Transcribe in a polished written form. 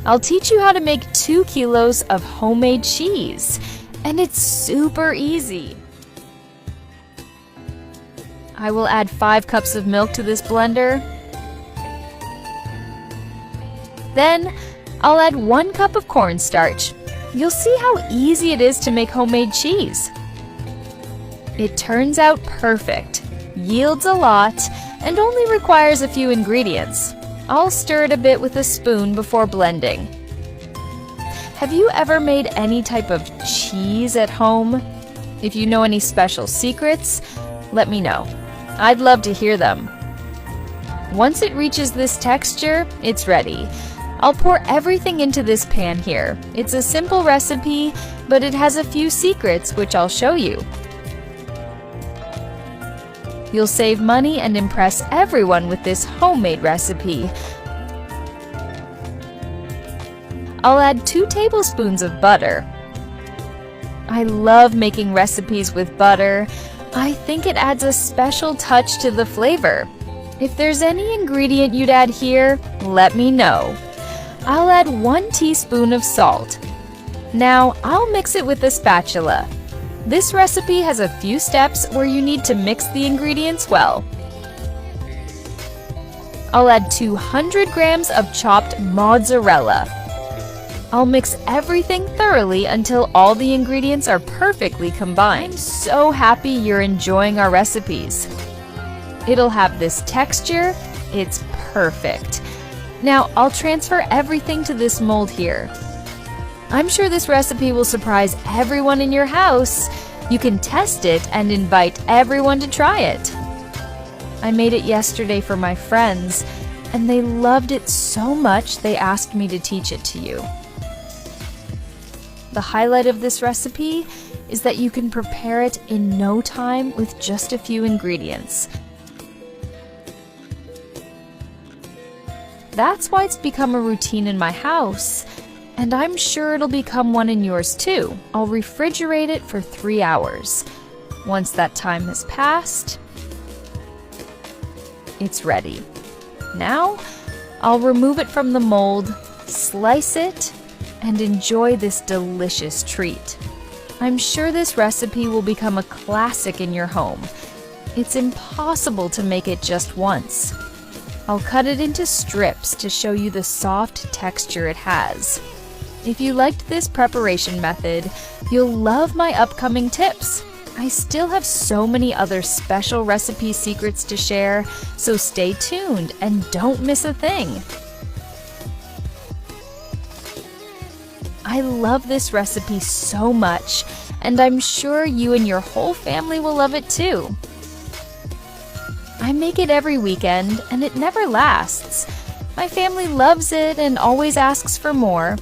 I'll teach you how to make 2 kilos of homemade cheese, and it's super easy. I will add 5 cups of milk to this blender. Then, I'll add 1 cup of cornstarch. You'll see how easy it is to make homemade cheese. It turns out perfect, yields a lot, and only requires a few ingredients. I'll stir it a bit with a spoon before blending. Have you ever made any type of cheese at home? If you know any special secrets, let me know. I'd love to hear them. Once it reaches this texture, it's ready. I'll pour everything into this pan here. It's a simple recipe, but it has a few secrets which I'll show you. You'll save money and impress everyone with this homemade recipe. I'll add 2 tablespoons of butter. I love making recipes with butter. I think it adds a special touch to the flavor. If there's any ingredient you'd add here, let me know. I'll add 1 teaspoon of salt. Now I'll mix it with a spatula. This recipe has a few steps where you need to mix the ingredients well. I'll add 200 grams of chopped mozzarella. I'll mix everything thoroughly until all the ingredients are perfectly combined. I'm so happy you're enjoying our recipes. It'll have this texture, it's perfect. Now I'll transfer everything to this mold here. I'm sure this recipe will surprise everyone in your house. You can test it and invite everyone to try it. I made it yesterday for my friends, and they loved it so much they asked me to teach it to you. The highlight of this recipe is that you can prepare it in no time with just a few ingredients. That's why it's become a routine in my house, and I'm sure it'll become one in yours too. I'll refrigerate it for 3 hours. Once that time has passed, it's ready. Now, I'll remove it from the mold, slice it, and enjoy this delicious treat. I'm sure this recipe will become a classic in your home. It's impossible to make it just once. I'll cut it into strips to show you the soft texture it has. If you liked this preparation method, you'll love my upcoming tips. I still have so many other special recipe secrets to share, so stay tuned and don't miss a thing. I love this recipe so much, and I'm sure you and your whole family will love it too. I make it every weekend, and it never lasts. My family loves it and always asks for more.